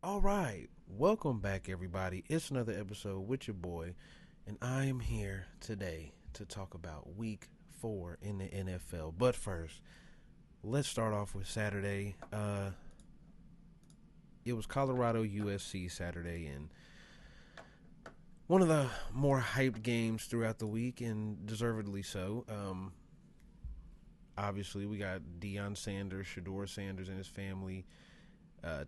All right, welcome back, everybody. It's another episode with your boy, and I am here today to talk about Week 4 in the NFL. But first, let's start off with Saturday. It was Colorado USC Saturday, and one of the more hyped games throughout the week, and deservedly so. Obviously, we got Deion Sanders, Shador Sanders, and his family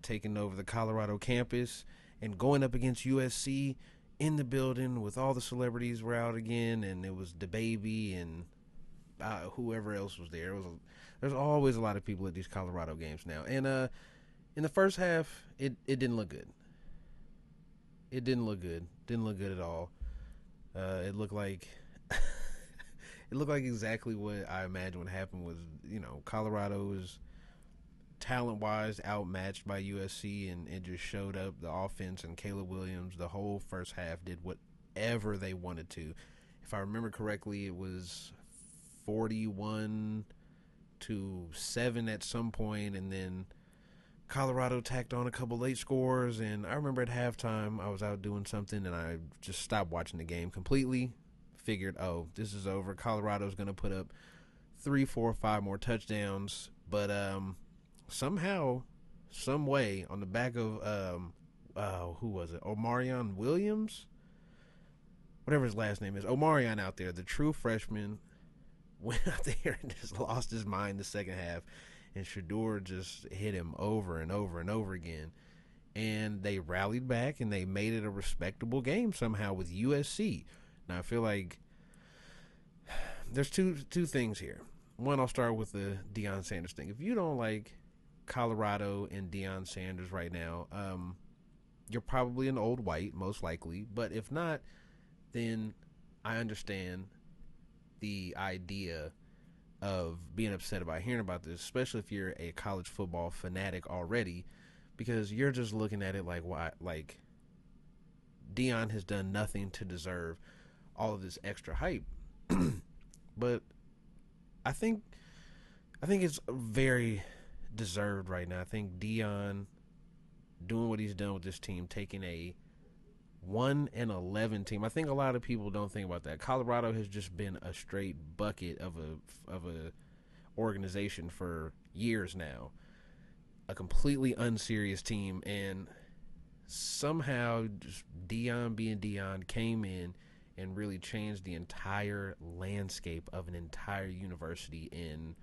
taking over the Colorado campus and going up against USC in the building with all the celebrities were out again, and it was DaBaby and whoever else was there. There's always a lot of people at these Colorado games now, and in the first half, it didn't look good. It didn't look good. Didn't look good at all. It looked like it looked like exactly what I imagined would happen. Was Colorado was talent wise outmatched by USC, and it just showed up. The offense and Caleb Williams, the whole first half, did whatever they wanted to. If I remember correctly, it was 41-7 at some point, and then Colorado tacked on a couple late scores. And I remember at halftime I was out doing something, and I just stopped watching the game completely. Figured, oh, this is over. Colorado's going to put up 3, 4, 5 more touchdowns, but somehow, some way, on the back of who was it? Omarion Williams, whatever his last name is. Omarion out there, the true freshman, went out there and just lost his mind the second half, and Shador just hit him over and over and over again. And they rallied back and they made it a respectable game somehow with USC. Now I feel like there's two things here. One, I'll start with the Deion Sanders thing. If you don't like Colorado and Deion Sanders right now, you're probably an old white, most likely. But if not, then I understand the idea of being upset about hearing about this, especially if you're a college football fanatic already, because you're just looking at it like, why? Like, Deion has done nothing to deserve all of this extra hype. But I think it's very deserved right now. I think Deion doing what he's done with this team, taking a 1-11 team. I think a lot of people don't think about that. Colorado has just been a straight bucket of a organization for years now. A completely unserious team, and somehow just Deion being Deion came in and really changed the entire landscape of an entire university in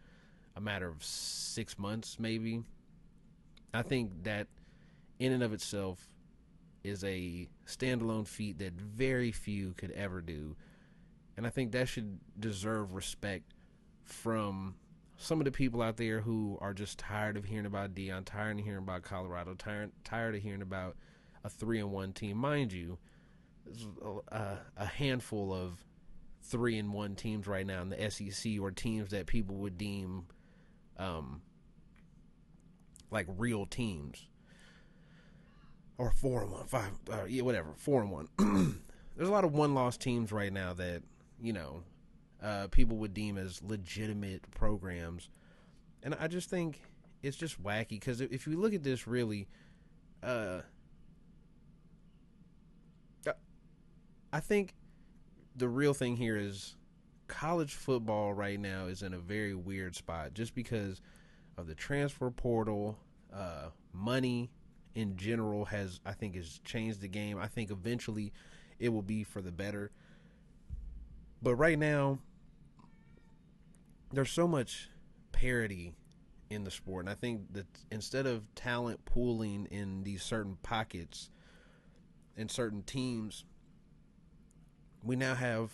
a matter of 6 months, maybe. I think that in and of itself is a standalone feat that very few could ever do. And I think that should deserve respect from some of the people out there who are just tired of hearing about Deion, tired of hearing about Colorado, tired of hearing about a 3-1 team. Mind you, there's a handful of 3-1 teams right now in the SEC, or teams that people would deem like real teams, or 4-1, 5, whatever, 4-1. There's a lot of one-loss teams right now that people would deem as legitimate programs, and I just think it's just wacky because if you look at this really, I think the real thing here is college football right now is in a very weird spot just because of the transfer portal. Money in general has changed the game. I think eventually it will be for the better. But right now, there's so much parity in the sport. And I think that instead of talent pooling in these certain pockets and certain teams, we now have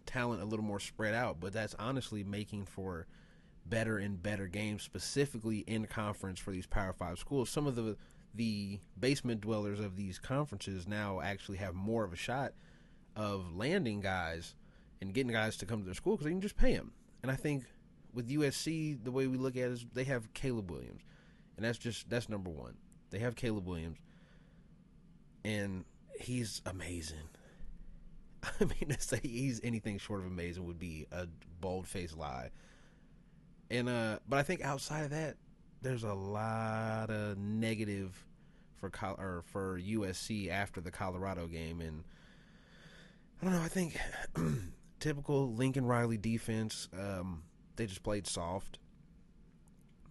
talent a little more spread out, but that's honestly making for better and better games, specifically in conference for these Power 5 schools. Some of the basement dwellers of these conferences now actually have more of a shot of landing guys and getting guys to come to their school because they can just pay them. And I think with USC, the way we look at it is they have Caleb Williams, and that's number one. They have Caleb Williams, and he's amazing. I mean, to say he's anything short of amazing would be a bold-faced lie. And but I think outside of that, there's a lot of negative for USC after the Colorado game, and I don't know. I think typical Lincoln Riley defense. They just played soft.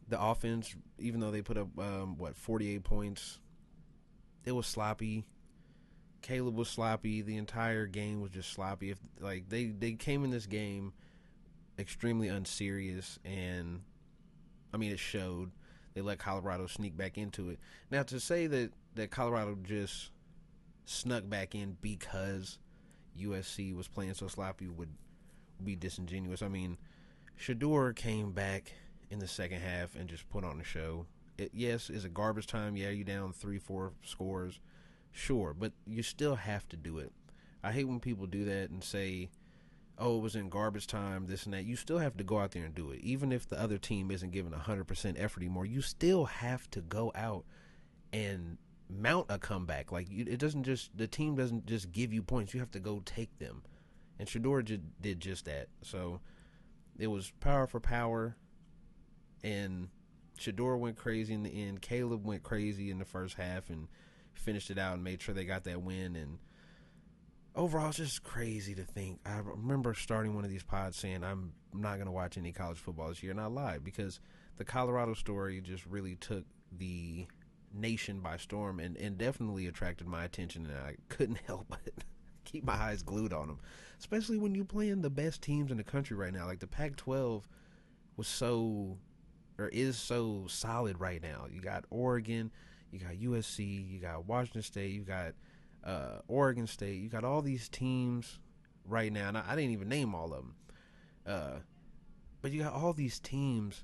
The offense, even though they put up 48 points, it was sloppy. Caleb was sloppy. The entire game was just sloppy. If like they came in this game extremely unserious, and I mean it showed. They let Colorado sneak back into it. Now to say that Colorado just snuck back in because USC was playing so sloppy would be disingenuous. I mean, Shador came back in the second half and just put on the show. Yes, is it garbage time? Yeah, you down 3-4 scores. Sure, but you still have to do it. I hate when people do that and say, oh, it was in garbage time, this and that. You still have to go out there and do it. Even if the other team isn't giving 100% effort anymore, you still have to go out and mount a comeback. Like, the team doesn't just give you points. You have to go take them. And Shador did just that. So it was power for power. And Shador went crazy in the end. Caleb went crazy in the first half and finished it out and made sure they got that win. And overall, it's just crazy to think. I remember starting one of these pods saying I'm not going to watch any college football this year, and I lied because the Colorado story just really took the nation by storm and definitely attracted my attention, and I couldn't help but keep my eyes glued on them, especially when you're playing the best teams in the country right now. Like the Pac-12 is so solid right now. You got Oregon, you got USC, you got Washington State, you got Oregon State. You got all these teams right now, and I didn't even name all of them. But you got all these teams,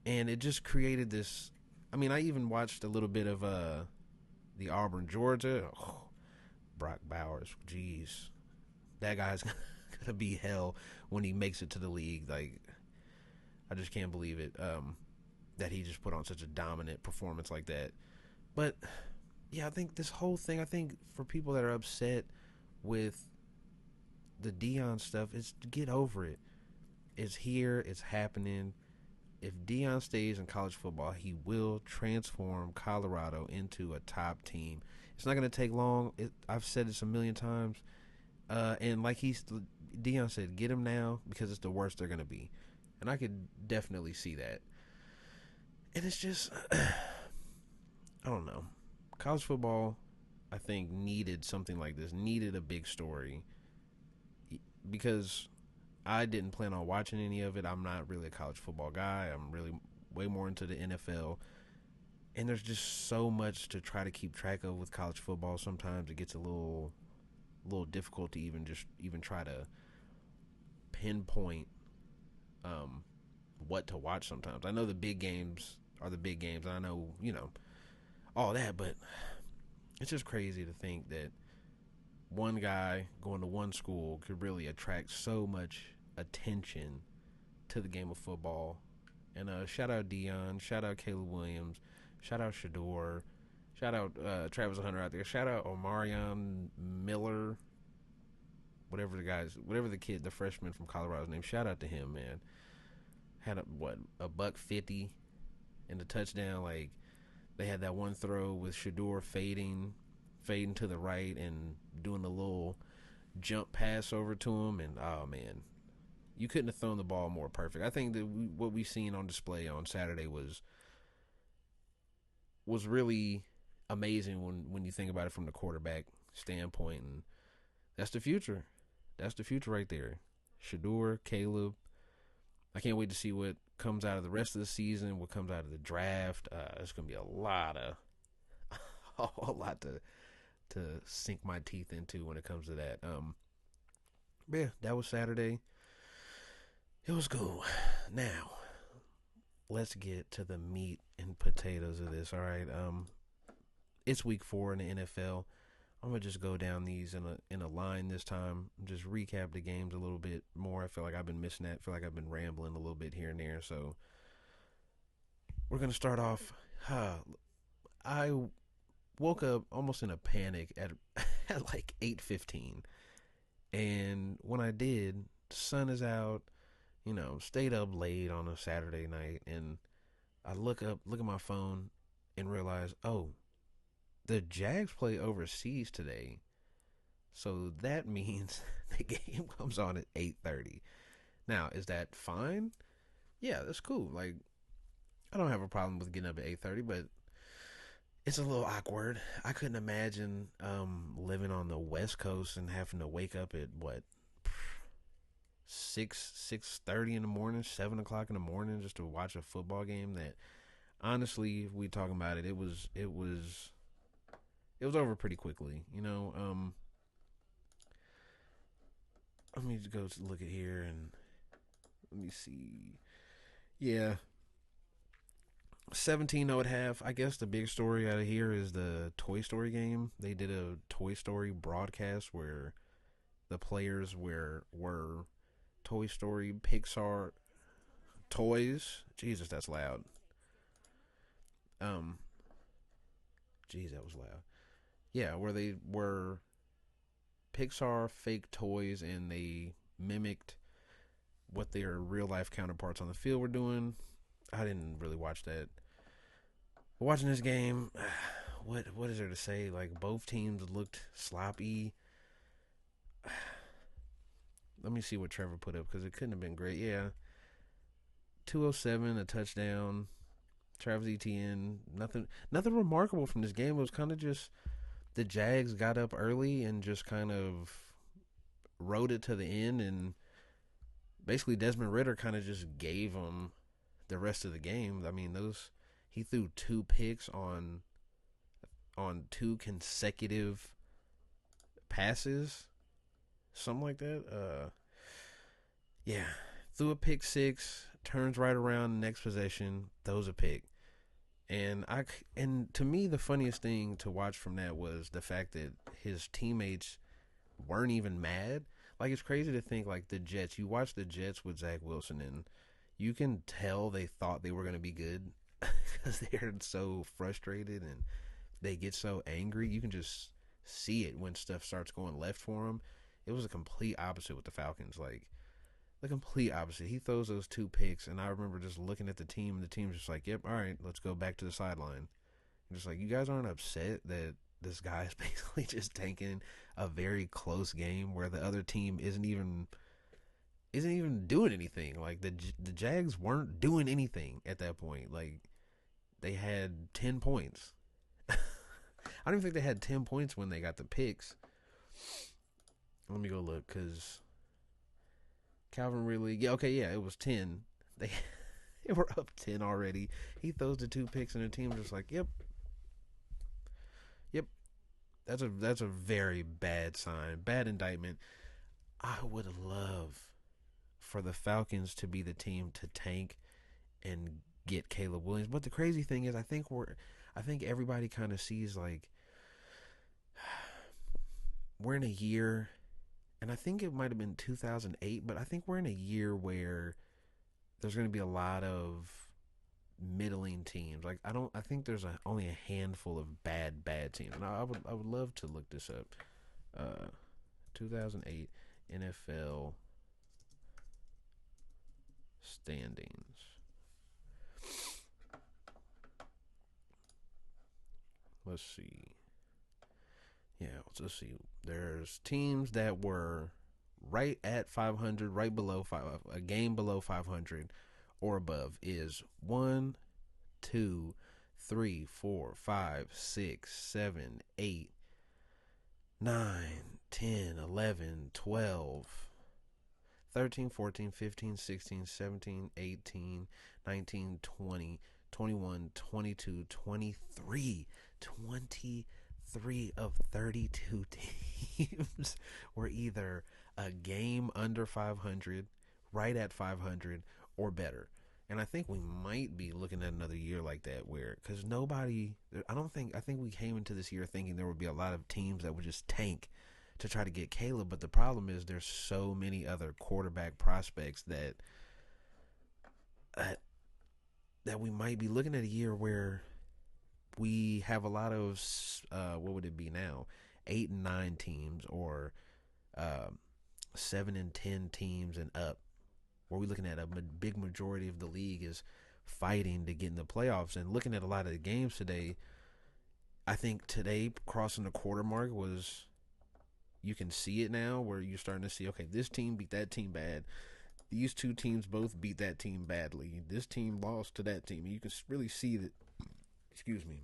and it just created this. I mean, I even watched a little bit of the Auburn, Georgia. Oh, Brock Bowers, jeez, that guy's gonna be hell when he makes it to the league. Like, I just can't believe it that he just put on such a dominant performance like that. But yeah, I think this whole thing, I think for people that are upset with the Deion stuff, is to get over it. It's here, it's happening. If Deion stays in college football, he will transform Colorado into a top team. It's not going to take long. I've said this a million times. And like Deion said, get him now because it's the worst they're going to be. And I could definitely see that. And it's just, I don't know. College football, I think, needed something like this, needed a big story, because I didn't plan on watching any of it. I'm not really a college football guy. I'm really way more into the NFL, and there's just so much to try to keep track of with college football. Sometimes it gets a little difficult to even try to pinpoint what to watch sometimes. I know the big games are the big games, and I know, all that, but it's just crazy to think that one guy going to one school could really attract so much attention to the game of football. And shout out Deion, shout out Caleb Williams, shout out Shador, shout out Travis Hunter out there, shout out Omarion Miller, whatever the kid, the freshman from Colorado's name. Shout out to him, man. Had a $150 in the touchdown. Like, they had that one throw with Shador fading to the right and doing a little jump pass over to him. And, oh, man, you couldn't have thrown the ball more perfect. I think that what we seen on display on Saturday was really amazing when you think about it from the quarterback standpoint. And that's the future. That's the future right there. Shador, Caleb. I can't wait to see what comes out of the rest of the season, what comes out of the draft. There's going to be a lot to sink my teeth into when it comes to that. But yeah, that was Saturday. It was cool. Now, let's get to the meat and potatoes of this, all right? It's week 4 in the NFL. I'm going to just go down these in a line this time, just recap the games a little bit more. I feel like I've been missing that. I feel like I've been rambling a little bit here and there. So we're going to start off. I woke up almost in a panic at like 8:15. And when I did, the sun is out, stayed up late on a Saturday night. And I look at my phone and realize, oh, the Jags play overseas today, so that means the game comes on at 8:30. Now, is that fine? Yeah, that's cool. Like, I don't have a problem with getting up at 8:30, but it's a little awkward. I couldn't imagine living on the West Coast and having to wake up at what 6:30 in the morning, 7 o'clock in the morning, just to watch a football game. That honestly, if we talking about it, it was over pretty quickly. Let me just go look at here and let me see. Yeah, 17-0 at half. I guess the big story out of here is the Toy Story game. They did a Toy Story broadcast where the players were Toy Story Pixar toys. Jesus, that's loud. Um, Jeez, that was loud. Yeah, where they were Pixar fake toys and they mimicked what their real life counterparts on the field were doing. I didn't really watch that. But watching this game, what is there to say? Like, both teams looked sloppy. Let me see what Trevor put up because it couldn't have been great. Yeah, 207, a touchdown. Travis Etienne, nothing remarkable from this game. It was kind of just the Jags got up early and just kind of rode it to the end, and basically Desmond Ridder kind of just gave them the rest of the game. I mean, he threw two picks on two consecutive passes, something like that. Yeah, threw a pick six, turns right around next possession, throws a pick. And to me, the funniest thing to watch from that was the fact that his teammates weren't even mad. Like, it's crazy to think, like, the Jets. You watch the Jets with Zach Wilson, and you can tell they thought they were going to be good because they're so frustrated and they get so angry. You can just see it when stuff starts going left for them. It was a complete opposite with the Falcons. Like, the complete opposite. He throws those two picks, and I remember just looking at the team, and the team's just like, yep, all right, let's go back to the sideline. Just like, you guys aren't upset that this guy's basically just tanking a very close game where the other team isn't even doing anything. Like, the Jags weren't doing anything at that point. Like, they had 10 points. I don't even think they had 10 points when they got the picks. Let me go look, because Calvin Ridley, yeah, okay, yeah, it was 10. They were up 10 already. He throws the two picks, and the team was just like, yep. That's a very bad sign, bad indictment. I would love for the Falcons to be the team to tank and get Caleb Williams. But the crazy thing is, I think everybody kind of sees, like, we're in a year, and I think it might have been 2008, but I think we're in a year where there's going to be a lot of middling teams. Like, I think there's only a handful of bad teams. And I would love to look this up. 2008 NFL standings. Let's see. Yeah, let's see. There's teams that were right at 500, right below a game below 500 or above is 1, 2, 3, 4, 5, 6, 7, 8, 9, 10, 11, 12, 13, 14, 15, 16, 17, 18, 19, 20, 21, 22, 23. 23 of 32 teams were either a game under 500, right at 500, or better. And I think we might be looking at another year like that where, because I think we came into this year thinking there would be a lot of teams that would just tank to try to get Caleb. But the problem is there's so many other quarterback prospects that we might be looking at a year where we have a lot of, what would it be now? 8 and 9 teams, or 7 and 10 teams and up, where we're looking at a big majority of the league is fighting to get in the playoffs. And looking at a lot of the games today, I think today crossing the quarter mark was, you can see it now where you're starting to see, okay, this team beat that team bad. These two teams both beat that team badly. This team lost to that team. And you can really see that, excuse me,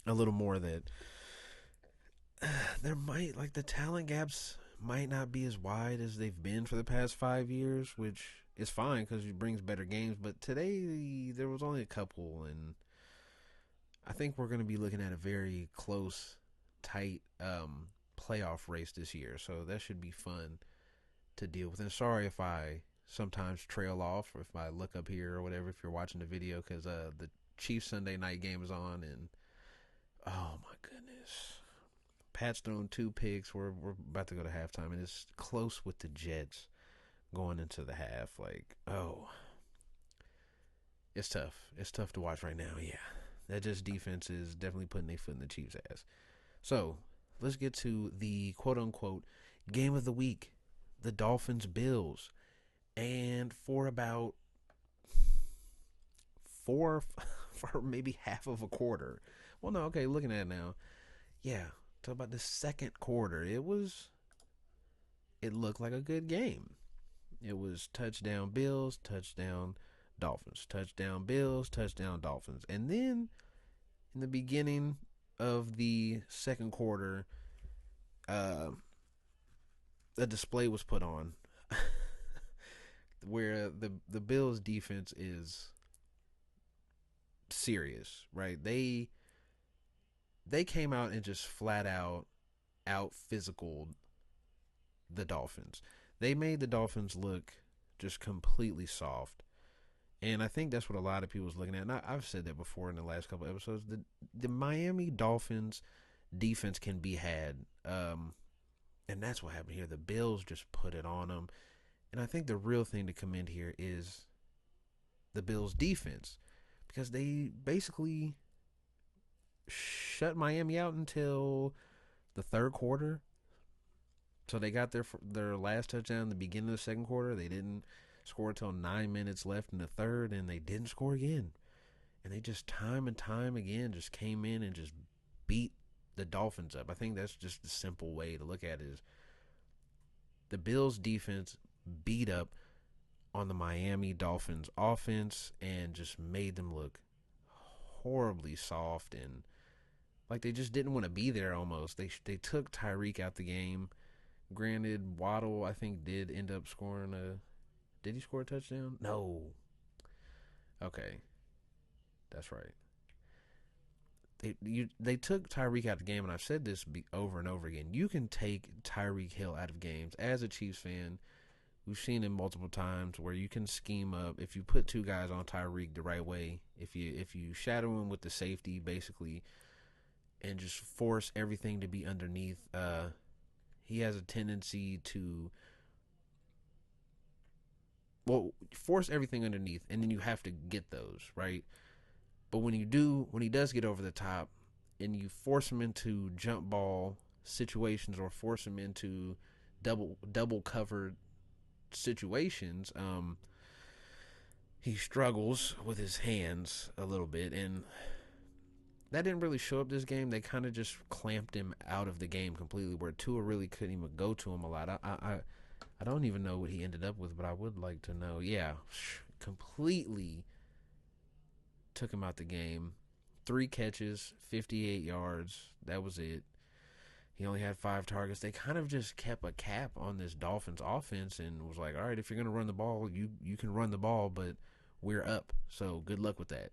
a little more that there might, like, the talent gaps might not be as wide as they've been for the past 5 years, which is fine because it brings better games. But today there was only a couple, and I think we're going to be looking at a very close, tight playoff race this year. So that should be fun to deal with. And sorry if I sometimes trail off or if I look up here or whatever if you're watching the video, because the Chiefs Sunday night game is on, and oh my goodness, Pat's thrown 2 picks. We're about to go to halftime, and it's close with the Jets going into the half. Like, oh, it's tough. It's tough to watch right now. Yeah, that just defense is definitely putting their foot in the Chiefs' ass. So let's get to the quote-unquote game of the week, the Dolphins-Bills. And for about for maybe half of a quarter. Well, no, okay, looking at it now. Yeah, talk about the second quarter. It looked like a good game. It was touchdown Bills, touchdown Dolphins, touchdown Bills, touchdown Dolphins. And then in the beginning of the second quarter, a display was put on where the Bills defense is serious, right? They came out and just flat out physical the Dolphins. They made the Dolphins look just completely soft. And I think that's what a lot of people was looking at. And I've said that before in the last couple of episodes. The Miami Dolphins defense can be had. And that's what happened here. The Bills just put it on them. And I think the real thing to commend here is the Bills defense, because they basically shut Miami out until the third quarter. So they got their last touchdown in the beginning of the second quarter. They didn't score until 9 minutes left in the third, and they didn't score again. And they just time and time again just came in and just beat the Dolphins up. I think that's just the simple way to look at it, is the Bills defense beat up on the Miami Dolphins offense and just made them look horribly soft and like they just didn't want to be there almost. They took Tyreek out the game. Granted, Waddle, I think, did end up scoring did he score a touchdown? No. Okay. That's right. They took Tyreek out of the game, and I've said this over and over again. You can take Tyreek Hill out of games. As a Chiefs fan, we've seen it multiple times where you can scheme up. If you put 2 guys on Tyreek the right way, if you shadow him with the safety, basically, and just force everything to be underneath, he has a tendency to, well, force everything underneath, and then you have to get those, right? But when he does get over the top, and you force him into jump ball situations or force him into double covered situations, he struggles with his hands a little bit, and that didn't really show up this game. They kind of just clamped him out of the game completely, where Tua really couldn't even go to him a lot. I don't even know what he ended up with, but I would like to know. Yeah, completely took him out the game. 3 catches, 58 yards. That was it. He only had 5 targets. They kind of just kept a cap on this Dolphins offense and was like, all right, if you're going to run the ball, you can run the ball, but we're up. So good luck with that.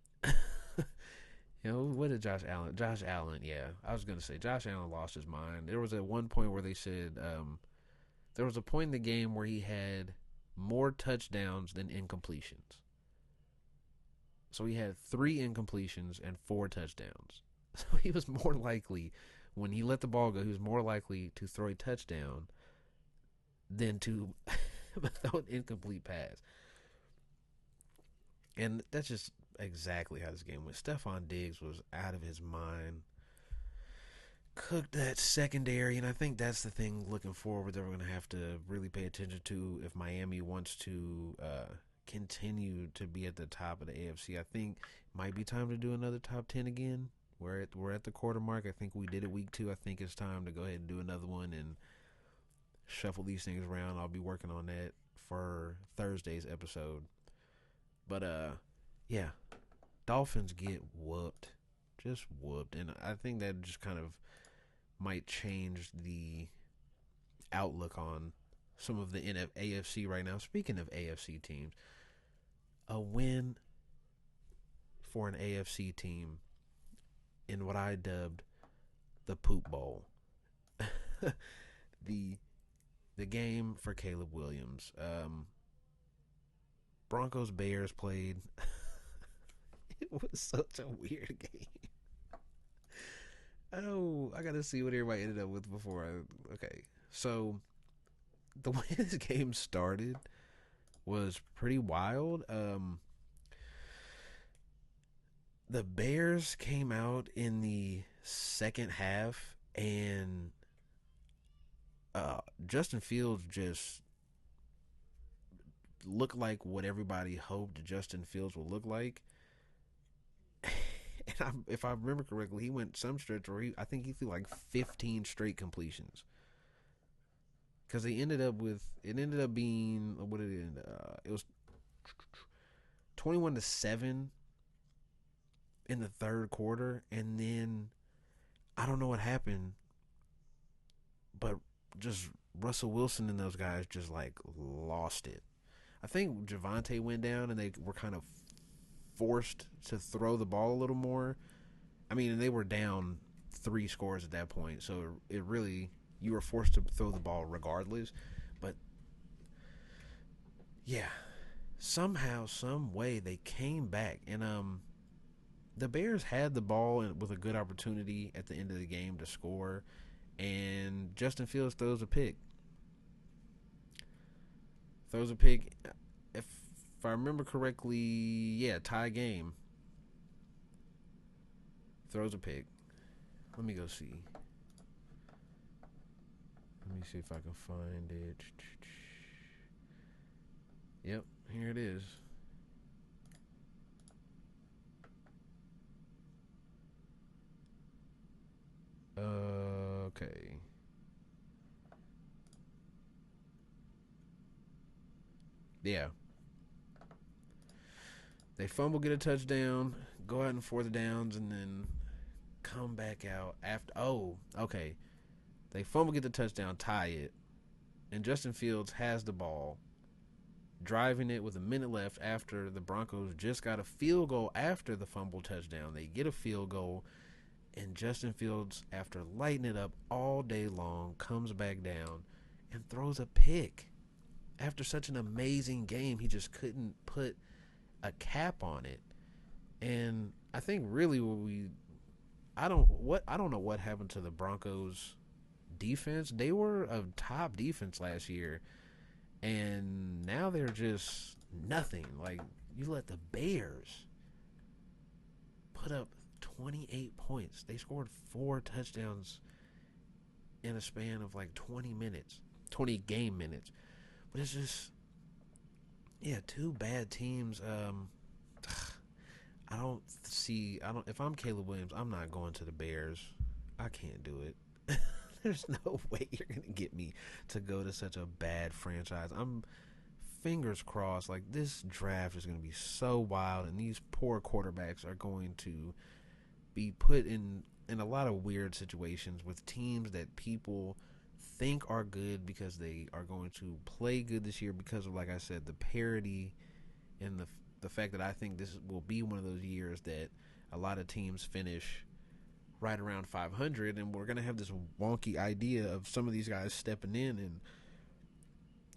You know, what did Josh Allen? Yeah. I was going to say, Josh Allen lost his mind. There was at one point where they said, there was a point in the game where he had more touchdowns than incompletions. So he had 3 incompletions and 4 touchdowns. So he was more likely, when he let the ball go, he was more likely to throw a touchdown than to throw an incomplete pass. And that's just exactly how this game went. Stefon Diggs was out of his mind. Cooked that secondary, and I think that's the thing looking forward that we're going to have to really pay attention to if Miami wants to continue to be at the top of the AFC. I think it might be time to do another top 10 again, We're at the quarter mark. I think we did it week 2. I think it's time to go ahead and do another one and shuffle these things around. I'll be working on that for Thursday's episode. But yeah, Dolphins get whooped, just whooped, and I think that just kind of might change the outlook on some of the AFC right now. Speaking of AFC teams, a win for an AFC team in what I dubbed the Poop Bowl. the game for Caleb Williams. Broncos Bears played. It was such a weird game. I gotta see what everybody ended up with before okay. So the way this game started was pretty wild. The Bears came out in the second half, and Justin Fields just looked like what everybody hoped Justin Fields would look like. And if I remember correctly, he went some stretch where I think he threw like 15 straight completions. Because it ended up being, what did it end? It was 21-7 in the third quarter, and then I don't know what happened, but just Russell Wilson and those guys just like lost it. I think Javonte went down, and they were kind of forced to throw the ball a little more. I mean, they were down 3 scores at that point, so it really, you were forced to throw the ball regardless. But yeah, somehow, some way, they came back, and the Bears had the ball with a good opportunity at the end of the game to score, and Justin Fields throws a pick. If I remember correctly, yeah, tie game. Throws a pick. Let me go see. Let me see if I can find it. Yep, here it is. Okay. Yeah. They fumble, get a touchdown, go out in 4th downs, and then come back out after. Oh, okay. They fumble, get the touchdown, tie it, and Justin Fields has the ball, driving it with a minute left after the Broncos just got a field goal after the fumble touchdown. They get a field goal, and Justin Fields, after lighting it up all day long, comes back down and throws a pick. After such an amazing game, he just couldn't put a cap on it. And I think really I don't know what happened to the Broncos defense. They were a top defense last year, and now they're just nothing. Like, you let the Bears put up 28 points. They scored 4 touchdowns in a span of like 20 game minutes. But it's just, yeah, 2 bad teams. If I'm Caleb Williams, I'm not going to the Bears. I can't do it. There's no way you're going to get me to go to such a bad franchise. I'm fingers crossed. Like, this draft is going to be so wild, and these poor quarterbacks are going to be put in a lot of weird situations with teams that people think are good because they are going to play good this year because of, like I said, the parity and the fact that I think this will be one of those years that a lot of teams finish right around 500, and we're going to have this wonky idea of some of these guys stepping in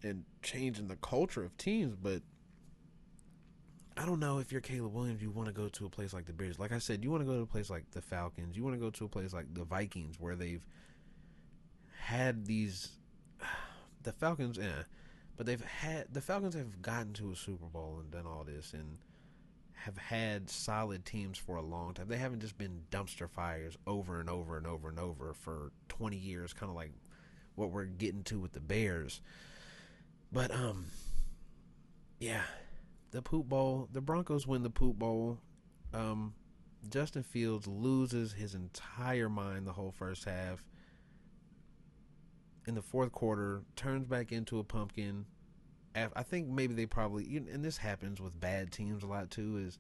and changing the culture of teams. But I don't know, if you're Caleb Williams, you want to go to a place like the Bears. Like I said, you want to go to a place like the Falcons. You want to go to a place like the Vikings, where they've had these the Falcons, but the Falcons have gotten to a Super Bowl and done all this and have had solid teams for a long time. They haven't just been dumpster fires over and over and over and over for 20 years, kind of like what we're getting to with the Bears. But yeah, the Poop Bowl. The Broncos win the Poop Bowl. Justin Fields loses his entire mind the whole first half. In the fourth quarter, turns back into a pumpkin. I think maybe they probably, and this happens with bad teams a lot too, is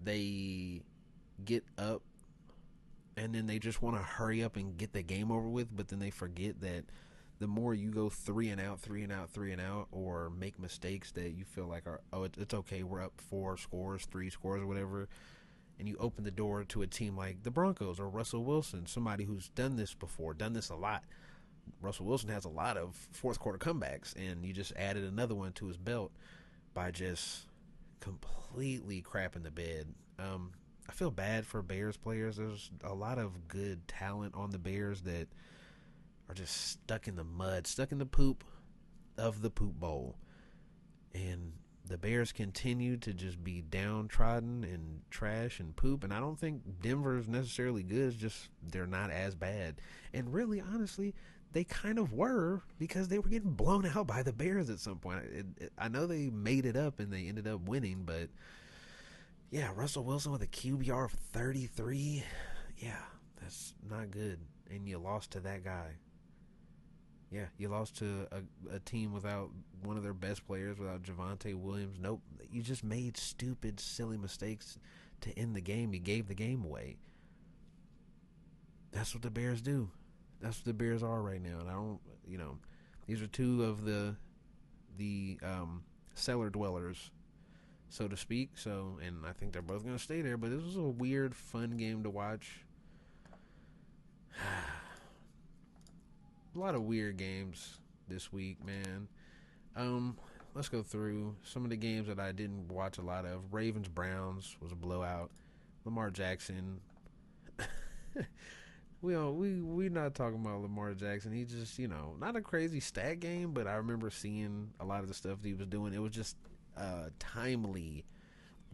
they get up and then they just want to hurry up and get the game over with, but then they forget that the more you go three and out, or make mistakes that you feel like are, it's okay, we're up 4 scores, 3 scores, or whatever, and you open the door to a team like the Broncos or Russell Wilson, somebody who's done this before, done this a lot. Russell Wilson has a lot of fourth quarter comebacks, and you just added another one to his belt by just completely crapping the bed. I feel bad for Bears players. There's a lot of good talent on the Bears that are just stuck in the mud, stuck in the poop of the poop bowl. And the Bears continue to just be downtrodden and trash and poop. And I don't think Denver's necessarily good. It's just they're not as bad. And really, honestly, they kind of were, because they were getting blown out by the Bears at some point. I know they made it up and they ended up winning, but yeah, Russell Wilson with a QBR of 33, yeah, that's not good. And you lost to that guy. Yeah, you lost to a team without one of their best players, without Javonte Williams. Nope, you just made stupid, silly mistakes to end the game. You gave the game away. That's what the Bears do. That's what the Bears are right now. And I don't, these are two of the cellar dwellers, so to speak. So, and I think they're both going to stay there. But this was a weird, fun game to watch. A lot of weird games this week, man. Let's go through some of the games that I didn't watch a lot of. Ravens-Browns was a blowout. Lamar Jackson. We're not talking about Lamar Jackson. He just, not a crazy stat game, but I remember seeing a lot of the stuff that he was doing. It was just timely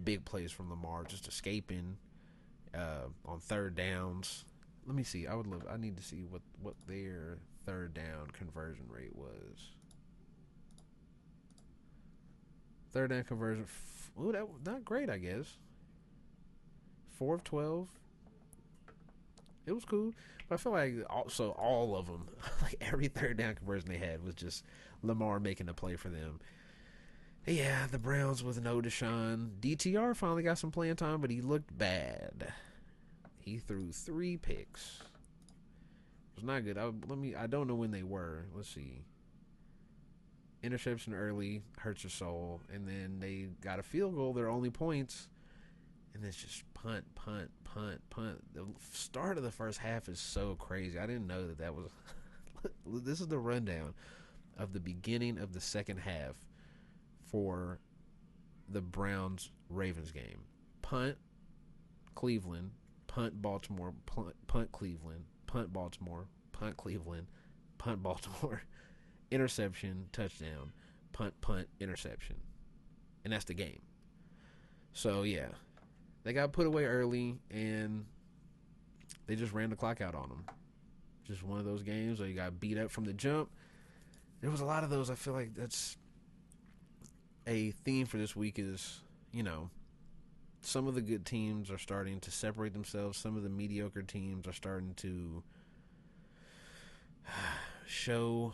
big plays from Lamar, just escaping on third downs. Let me see. I need to see what their third down conversion rate was. Third down conversion. Ooh, that not great, I guess. 4 of 12. It was cool, but I feel like all of them, like every third down conversion they had was just Lamar making a play for them. Yeah, the Browns with no Deshaun. DTR finally got some playing time, but he looked bad. He threw 3 picks. It was not good. I don't know when they were. Let's see. Interception early hurts your soul, and then they got a field goal. Their only points. And it's just punt. The start of the first half is so crazy. I didn't know that was... This is the rundown of the beginning of the second half for the Browns-Ravens game. Punt, Cleveland. Punt, Baltimore. Punt, Cleveland. Punt, Baltimore. Punt, Cleveland. Punt, Baltimore. Interception, touchdown. Punt, interception. And that's the game. So, yeah. They got put away early, and they just ran the clock out on them. Just one of those games where you got beat up from the jump. There was a lot of those. I feel like that's a theme for this week is, some of the good teams are starting to separate themselves. Some of the mediocre teams are starting to show.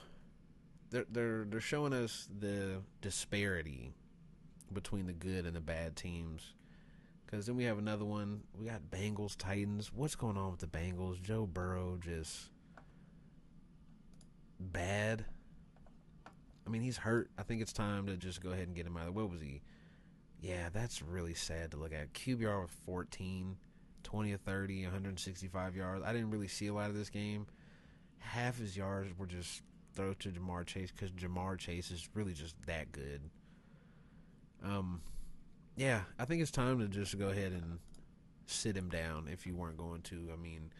They're showing us the disparity between the good and the bad teams. Because then we have another one. We got Bengals, Titans. What's going on with the Bengals? Joe Burrow just bad. I mean, he's hurt. I think it's time to just go ahead and get him out. What was he? Yeah, that's really sad to look at. QBR with 14, 20 of 30, 165 yards. I didn't really see a lot of this game. Half his yards were just thrown to Jamar Chase because Jamar Chase is really just that good. Yeah, I think it's time to just go ahead and sit him down if you weren't going to. I mean,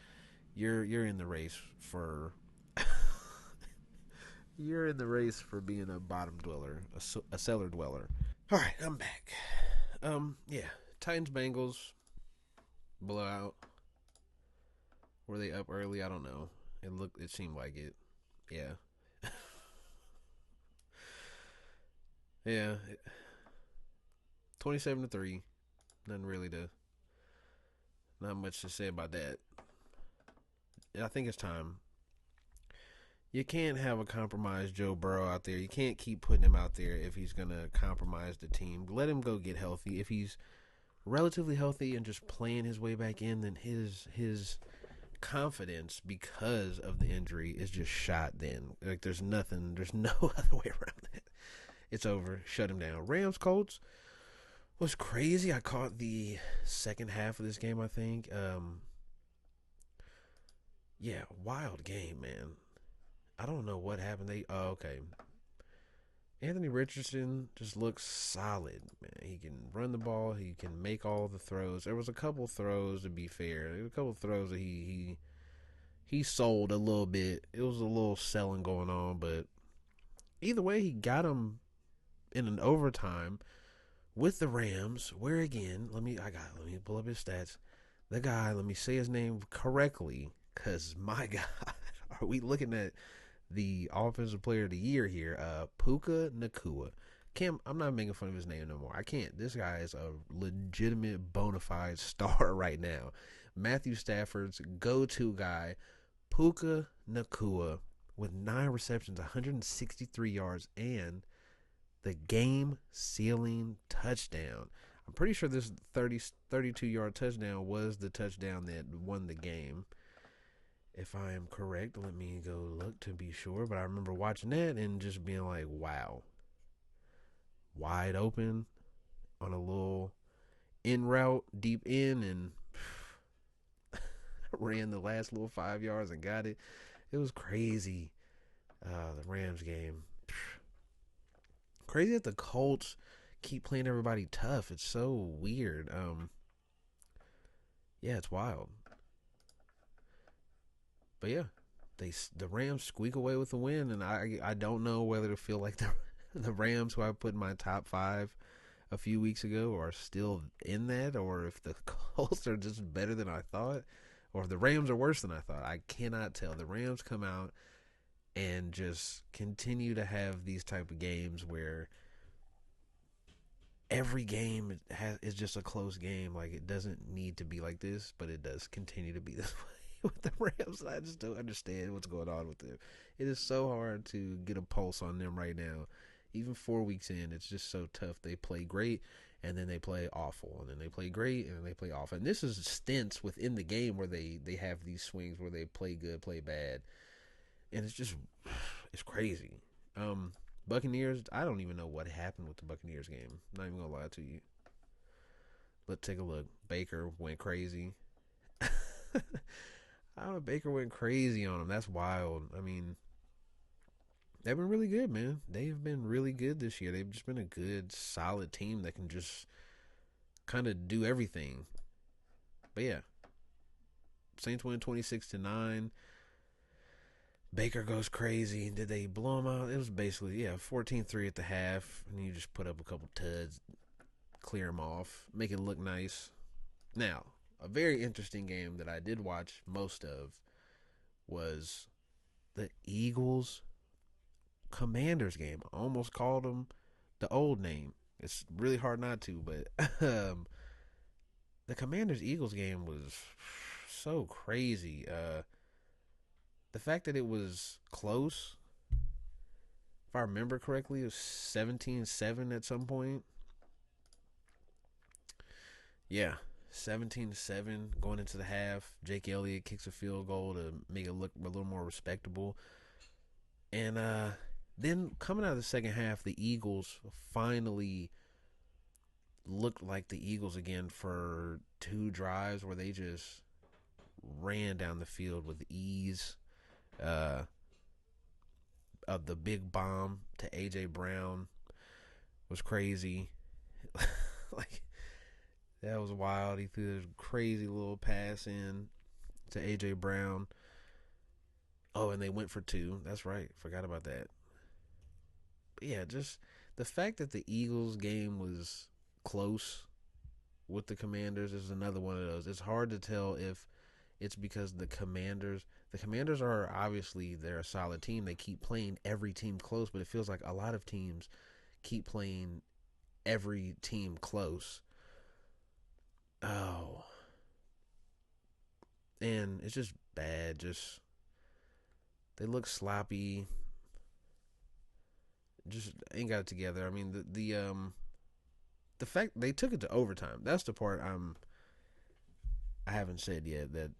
you're in the race for you're in the race for being a bottom dweller, a cellar dweller. All right, I'm back. Yeah, Titans Bengals blowout. Were they up early? I don't know. It seemed like it. Yeah. Yeah. 27-3. Nothing really to Not much to say about that. I think it's time. You can't have a compromised Joe Burrow out there. You can't keep putting him out there if he's going to compromise the team. Let him go get healthy. If he's relatively healthy and just playing his way back in, then his confidence because of the injury is just shot then. Like there's no other way around it. It's over. Shut him down. Rams Colts was crazy. I caught the second half of this game, I think. Yeah, wild game, man. I don't know what happened. Okay. Anthony Richardson just looks solid, man. He can run the ball. He can make all the throws. There was a couple throws, to be fair. There were a couple throws that he sold a little bit. It was a little selling going on, but either way, he got him in an overtime with the Rams. Where again? Let me pull up his stats. The guy, let me say his name correctly, cause my God, are we looking at the offensive player of the year here? Puka Nacua. I'm not making fun of his name no more. I can't. This guy is a legitimate bona fide star right now. Matthew Stafford's go-to guy, Puka Nacua, with 9 receptions, 163 yards, and the game-sealing touchdown. I'm pretty sure this 32-yard touchdown was the touchdown that won the game. If I am correct, let me go look to be sure. But I remember watching that and just being like, wow. Wide open on a little in route, deep in, and ran the last little 5 yards and got it. It was crazy. The Rams game. Crazy that the Colts keep playing everybody tough. It's so weird. Yeah, it's wild. But yeah, the Rams squeak away with the win, and I don't know whether to feel like the Rams, who I put in my top 5 a few weeks ago, are still in that, or if the Colts are just better than I thought, or if the Rams are worse than I thought. I cannot tell. The Rams come out and just continue to have these type of games where every game is just a close game. Like, it doesn't need to be like this, but it does continue to be this way with the Rams. I just don't understand what's going on with them. It is so hard to get a pulse on them right now. Even 4 weeks in, it's just so tough. They play great, and then they play awful, and then they play great, and then they play awful. And this is stints within the game where they have these swings where they play good, play bad, and it's crazy. Buccaneers, I don't even know what happened with the Buccaneers game. I'm not even gonna lie to you. Let's take a look. Baker went crazy. I don't know, Baker went crazy on him. That's wild. I mean, they've been really good, man. They've been really good this year. They've just been a good, solid team that can just kind of do everything. But yeah, Saints win 26-9. Baker goes crazy. Did they blow him out? It was basically, 14-3 at the half. And you just put up a couple tuds, clear them off, make it look nice. Now, a very interesting game that I did watch most of was the Eagles Commanders game. I almost called them the old name. It's really hard not to, but the Commanders Eagles game was so crazy. The fact that it was close, if I remember correctly, it was 17-7 at some point. Yeah, 17-7 going into the half. Jake Elliott kicks a field goal to make it look a little more respectable. And then coming out of the second half, the Eagles finally looked like the Eagles again for 2 drives where they just ran down the field with ease. Of the big bomb to A.J. Brown was crazy. Like, that was wild. He threw this crazy little pass in to A.J. Brown. Oh, and they went for 2. That's right. Forgot about that. But yeah, just the fact that the Eagles game was close with the Commanders is another one of those. It's hard to tell if it's because the Commanders are obviously, they're a solid team. They keep playing every team close, but it feels like a lot of teams keep playing every team close. Oh, And it's just bad. Just they look sloppy. Just ain't got it together. I mean, the fact they took it to overtime. That's the part I haven't said yet. That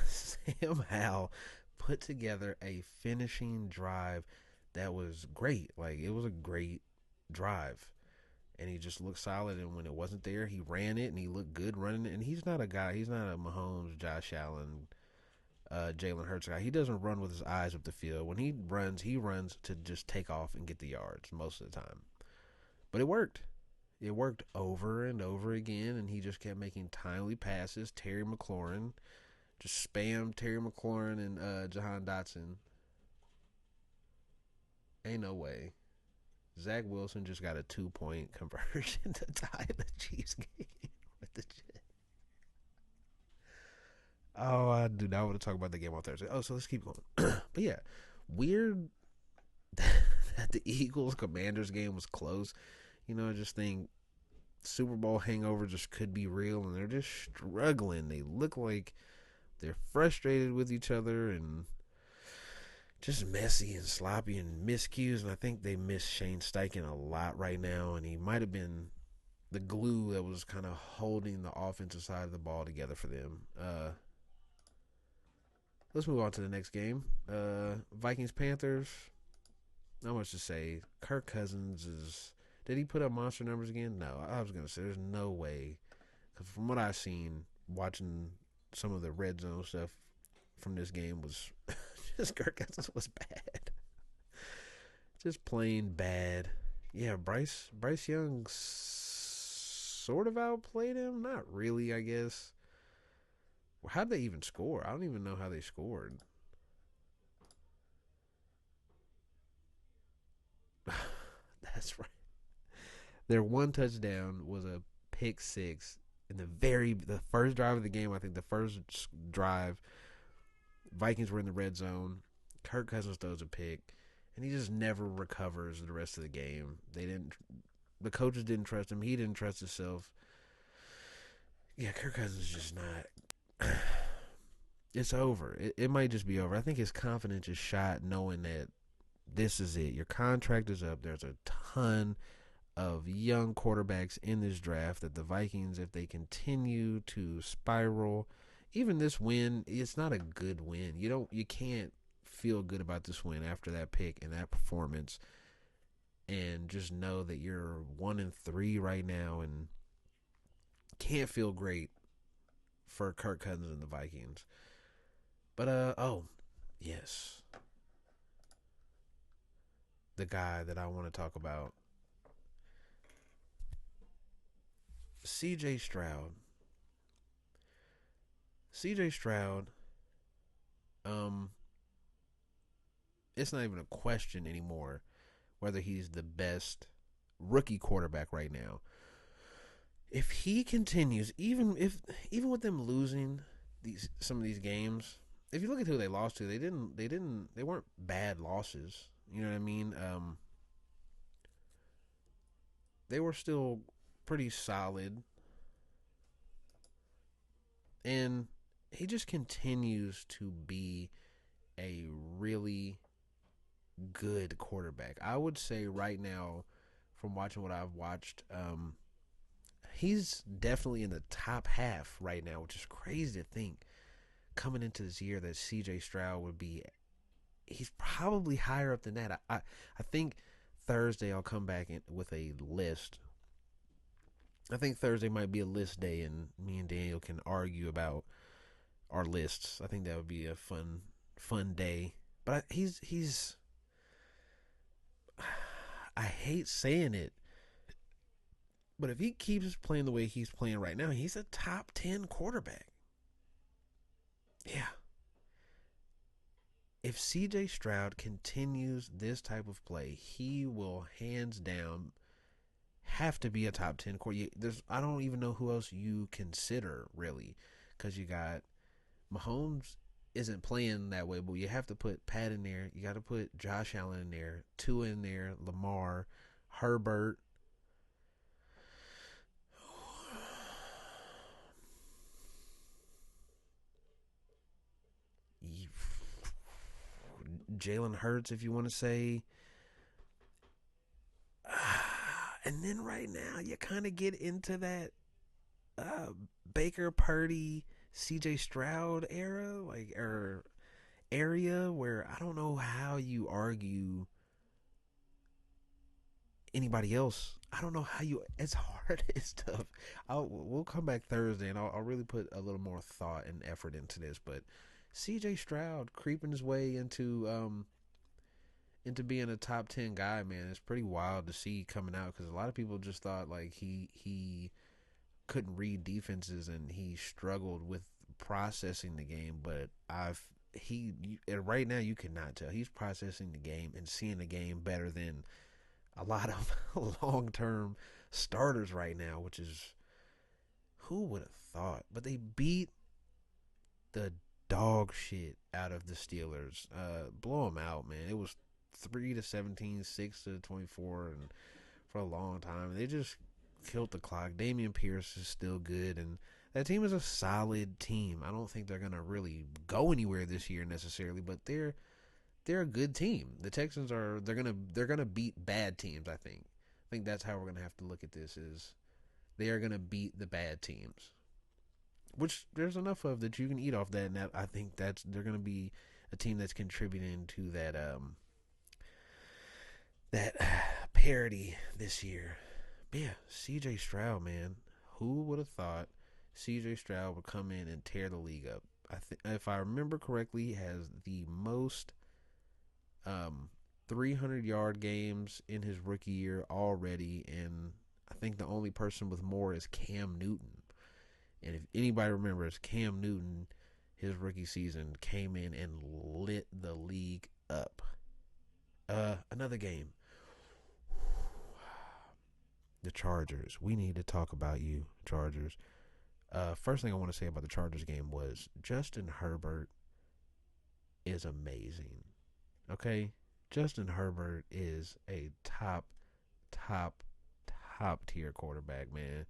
Sam Howell put together a finishing drive that was great. Like, it was a great drive. And he just looked solid. And when it wasn't there, he ran it and he looked good running it. And he's not a guy. He's not a Mahomes, Josh Allen, Jalen Hurts guy. He doesn't run with his eyes up the field. When he runs to just take off and get the yards most of the time. But it worked. It worked over and over again, and he just kept making timely passes. Terry McLaurin just spammed Terry McLaurin and Jahan Dotson. Ain't no way. Zach Wilson just got a 2-point conversion to tie the Chiefs game with the Jets. Oh, I do not want to talk about the game on Thursday. Oh, so let's keep going. But yeah, weird that the Eagles-Commanders game was close. You know, I just think Super Bowl hangover just could be real, and they're just struggling. They look like they're frustrated with each other and just messy and sloppy and miscues. And I think they miss Shane Steichen a lot right now, and he might have been the glue that was kind of holding the offensive side of the ball together for them. Let's move on to the next game. Vikings-Panthers. Not much to say. Kirk Cousins is... Did he put up monster numbers again? No. I was going to say there's no way. Because from what I've seen, watching some of the red zone stuff from this game was... just Kirk Cousins was bad. Just plain bad. Yeah, Bryce Young sort of outplayed him. Not really, I guess. How'd they even score? I don't even know how they scored. That's right. Their one touchdown was a pick six in the first drive of the game. I think the first drive, Vikings were in the red zone. Kirk Cousins throws a pick, and he just never recovers the rest of the game. The coaches didn't trust him. He didn't trust himself. Yeah, Kirk Cousins is just not. It's over. It might just be over. I think his confidence is shot knowing that this is it. Your contract is up. There's a ton of young quarterbacks in this draft that the Vikings, if they continue to spiral, even this win, it's not a good win. You can't feel good about this win after that pick and that performance, and just know that you're 1-3 right now and can't feel great for Kirk Cousins and the Vikings. But yes, the guy that I want to talk about, CJ Stroud. CJ Stroud, it's not even a question anymore whether he's the best rookie quarterback right now. If he continues, even with them losing some of these games, if you look at who they lost to, they weren't bad losses. You know what I mean? They were still pretty solid. And he just continues to be a really good quarterback. I would say right now, from watching what I've watched, he's definitely in the top half right now, which is crazy to think. Coming into this year that CJ Stroud would be, he's probably higher up than that. I think Thursday I'll come back with a list. I think Thursday might be a list day, and me and Daniel can argue about our lists. I think that would be a fun day. But he's I hate saying it, but if he keeps playing the way he's playing right now, he's a top 10 quarterback. Yeah. If CJ Stroud continues this type of play, he will hands down have to be a top 10 quarterback. I don't even know who else you consider, really, because you got Mahomes isn't playing that way, but you have to put Pat in there. You got to put Josh Allen in there, Tua in there, Lamar, Herbert. Jalen Hurts, if you want to say. And then right now, you kind of get into that uh, Baker Purdy, CJ Stroud era, like, or area where I don't know how you argue anybody else. I don't know how you. It's hard. It's tough. We'll come back Thursday and I'll really put a little more thought and effort into this. But C.J. Stroud creeping his way into being a top 10 guy, man, it's pretty wild to see coming out because a lot of people just thought like he couldn't read defenses and he struggled with processing the game. But right now you cannot tell he's processing the game and seeing the game better than a lot of long-term starters right now, which is, who would have thought? But they beat the dog shit out of the Steelers. Blow them out, man. It was 3-17, 6-24, and for a long time they just killed the clock. Dameon Pierce is still good, and that team is a solid team. I don't think they're gonna really go anywhere this year necessarily, but they're a good team. The Texans they're gonna beat bad teams. I think that's how we're gonna have to look at this. Is they are gonna beat the bad teams, which there's enough of that you can eat off that. And I think they're gonna be a team that's contributing to that parity this year. But yeah, C.J. Stroud, man, who would have thought C.J. Stroud would come in and tear the league up? If I remember correctly, he has the most 300-yard games in his rookie year already, and I think the only person with more is Cam Newton. And if anybody remembers, Cam Newton, his rookie season, came in and lit the league up. Another game. The Chargers. We need to talk about you, Chargers. First thing I want to say about the Chargers game was Justin Herbert is amazing. Okay? Justin Herbert is a top tier quarterback, man.